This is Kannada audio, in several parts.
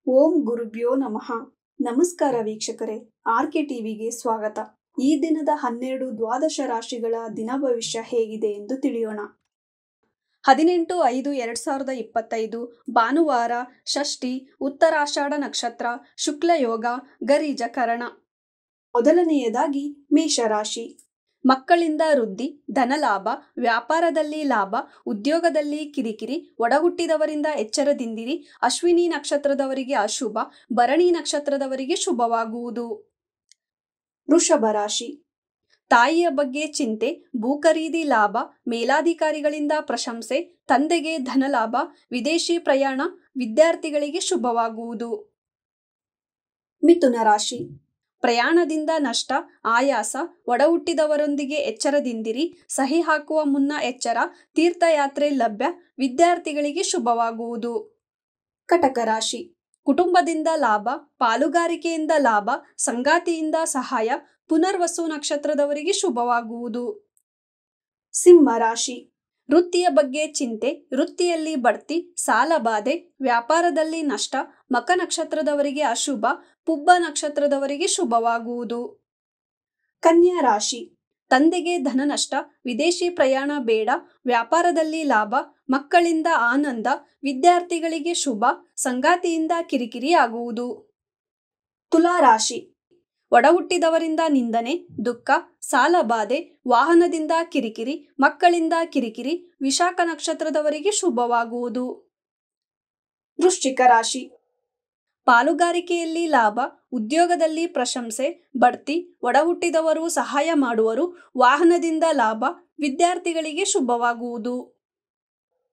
ಓಂ ಗುರುಭ್ಯೋ ನಮಃ. ನಮಸ್ಕಾರ ವೀಕ್ಷಕರೇ, ಆರ್ಕೆ ಟಿವಿಗೆ ಸ್ವಾಗತ. ಈ ದಿನದ 12 ದ್ವಾದಶ ರಾಶಿಗಳ ದಿನ ಭವಿಷ್ಯ ಹೇಗಿದೆ ಎಂದು ತಿಳಿಯೋಣ. 18/5/2025 ಭಾನುವಾರ, ಷಷ್ಠಿ, ಉತ್ತರಾಷಾಢ ನಕ್ಷತ್ರ, ಶುಕ್ಲಯೋಗ, ಗರಿಜ ಕರಣ. ಮೊದಲನೆಯದಾಗಿ ಮೇಷರಾಶಿ. ಮಕ್ಕಳಿಂದ ವೃದ್ಧಿ, ಧನಲಾಭ, ವ್ಯಾಪಾರದಲ್ಲಿ ಲಾಭ, ಉದ್ಯೋಗದಲ್ಲಿ ಕಿರಿಕಿರಿ, ಒಡಹುಟ್ಟಿದವರಿಂದ ಎಚ್ಚರದಿಂದಿರಿ. ಅಶ್ವಿನಿ ನಕ್ಷತ್ರದವರಿಗೆ ಅಶುಭ, ಭರಣಿ ನಕ್ಷತ್ರದವರಿಗೆ ಶುಭವಾಗುವುದು. ವೃಷಭ ರಾಶಿ. ತಾಯಿಯ ಬಗ್ಗೆ ಚಿಂತೆ, ಭೂ ಖರೀದಿ ಲಾಭ, ಮೇಲಾಧಿಕಾರಿಗಳಿಂದ ಪ್ರಶಂಸೆ, ತಂದೆಗೆ ಧನಲಾಭ, ವಿದೇಶಿ ಪ್ರಯಾಣ, ವಿದ್ಯಾರ್ಥಿಗಳಿಗೆ ಶುಭವಾಗುವುದು. ಮಿಥುನ ರಾಶಿ. ಪ್ರಯಾಣದಿಂದ ನಷ್ಟ, ಆಯಾಸ, ಒಡಹುಟ್ಟಿದವರೊಂದಿಗೆ ಎಚ್ಚರದಿಂದಿರಿ. ಸಹಿ ಹಾಕುವ ಮುನ್ನ ಎಚ್ಚರ, ತೀರ್ಥಯಾತ್ರೆ ಲಭ್ಯ, ವಿದ್ಯಾರ್ಥಿಗಳಿಗೆ ಶುಭವಾಗುವುದು. ಕಟಕ ರಾಶಿ. ಕುಟುಂಬದಿಂದ ಲಾಭ, ಪಾಲುಗಾರಿಕೆಯಿಂದ ಲಾಭ, ಸಂಗಾತಿಯಿಂದ ಸಹಾಯ, ಪುನರ್ವಸು ನಕ್ಷತ್ರದವರಿಗೆ ಶುಭವಾಗುವುದು. ಸಿಂಹ ರಾಶಿ. ವೃತ್ತಿಯ ಬಗ್ಗೆ ಚಿಂತೆ, ವೃತ್ತಿಯಲ್ಲಿ ಬಡ್ತಿ, ಸಾಲಬಾಧೆ, ವ್ಯಾಪಾರದಲ್ಲಿ ನಷ್ಟ, ಮಕ ನಕ್ಷತ್ರದವರಿಗೆ ಅಶುಭ, ಪುಬ್ಬ ನಕ್ಷತ್ರದವರಿಗೆ ಶುಭವಾಗುವುದು. ಕನ್ಯಾ ರಾಶಿ. ತಂದೆಗೆ ಧನ ನಷ್ಟ, ವಿದೇಶಿ ಪ್ರಯಾಣ ಬೇಡ, ವ್ಯಾಪಾರದಲ್ಲಿ ಲಾಭ, ಮಕ್ಕಳಿಂದ ಆನಂದ, ವಿದ್ಯಾರ್ಥಿಗಳಿಗೆ ಶುಭ, ಸಂಗಾತಿಯಿಂದ ಕಿರಿಕಿರಿ ಆಗುವುದು. ತುಲಾ ರಾಶಿ. ಒಡಹುಟ್ಟಿದವರಿಂದ ನಿಂದನೆ, ದುಃಖ, ಸಾಲಬಾಧೆ, ವಾಹನದಿಂದ ಕಿರಿಕಿರಿ, ಮಕ್ಕಳಿಂದ ಕಿರಿಕಿರಿ, ವಿಶಾಖ ನಕ್ಷತ್ರದವರಿಗೆ ಶುಭವಾಗುವುದು. ವೃಶ್ಚಿಕ ರಾಶಿ. ಪಾಲುಗಾರಿಕೆಯಲ್ಲಿ ಲಾಭ, ಉದ್ಯೋಗದಲ್ಲಿ ಪ್ರಶಂಸೆ, ಬಡ್ತಿ, ಒಡಹುಟ್ಟಿದವರು ಸಹಾಯ ಮಾಡುವರು, ವಾಹನದಿಂದ ಲಾಭ, ವಿದ್ಯಾರ್ಥಿಗಳಿಗೆ ಶುಭವಾಗುವುದು.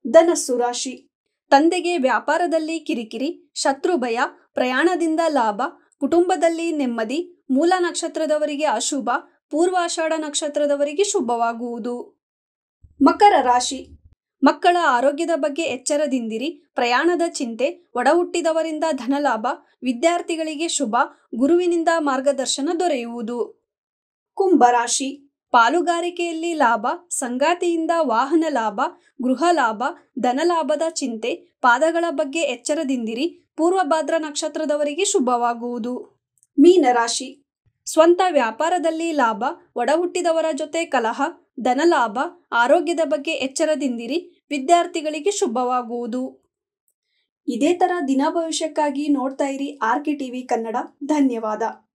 ಧನಸ್ಸು ರಾಶಿ. ತಂದೆಗೆ ವ್ಯಾಪಾರದಲ್ಲಿ ಕಿರಿಕಿರಿ, ಶತ್ರುಭಯ, ಪ್ರಯಾಣದಿಂದ ಲಾಭ, ಕುಟುಂಬದಲ್ಲಿ ನೆಮ್ಮದಿ, ಮೂಲ ನಕ್ಷತ್ರದವರಿಗೆ ಅಶುಭ, ಪೂರ್ವಾಷಾಢ ನಕ್ಷತ್ರದವರಿಗೆ ಶುಭವಾಗುವುದು. ಮಕರ ರಾಶಿ. ಮಕ್ಕಳ ಆರೋಗ್ಯದ ಬಗ್ಗೆ ಎಚ್ಚರದಿಂದಿರಿ. ಪ್ರಯಾಣದ ಚಿಂತೆ, ಒಡಹುಟ್ಟಿದವರಿಂದ ಧನಲಾಭ, ವಿದ್ಯಾರ್ಥಿಗಳಿಗೆ ಶುಭ, ಗುರುವಿನಿಂದ ಮಾರ್ಗದರ್ಶನ ದೊರೆಯುವುದು. ಕುಂಭರಾಶಿ. ಪಾಲುಗಾರಿಕೆಯಲ್ಲಿ ಲಾಭ, ಸಂಗಾತಿಯಿಂದ ವಾಹನ ಲಾಭ, ಗೃಹ ಲಾಭ, ಧನಲಾಭದ ಚಿಂತೆ, ಪಾದಗಳ ಬಗ್ಗೆ ಎಚ್ಚರದಿಂದಿರಿ. ಪೂರ್ವಭಾದ್ರ ನಕ್ಷತ್ರದವರಿಗೆ ಶುಭವಾಗುವುದು. ಮೀನರಾಶಿ. ಸ್ವಂತ ವ್ಯಾಪಾರದಲ್ಲಿ ಲಾಭ, ಒಡಹುಟ್ಟಿದವರ ಜೊತೆ ಕಲಹ, ಧನಲಾಭ, ಆರೋಗ್ಯದ ಬಗ್ಗೆ ಎಚ್ಚರದಿಂದಿರಿ. ವಿದ್ಯಾರ್ಥಿಗಳಿಗೆ ಶುಭವಾಗುವುದು. ಇದೇ ತರ ದಿನ ಭವಿಷ್ಯಕ್ಕಾಗಿ ನೋಡ್ತಾ ಇರಿ ಆರ್ಕೆ ಟಿವಿ ಕನ್ನಡ. ಧನ್ಯವಾದ.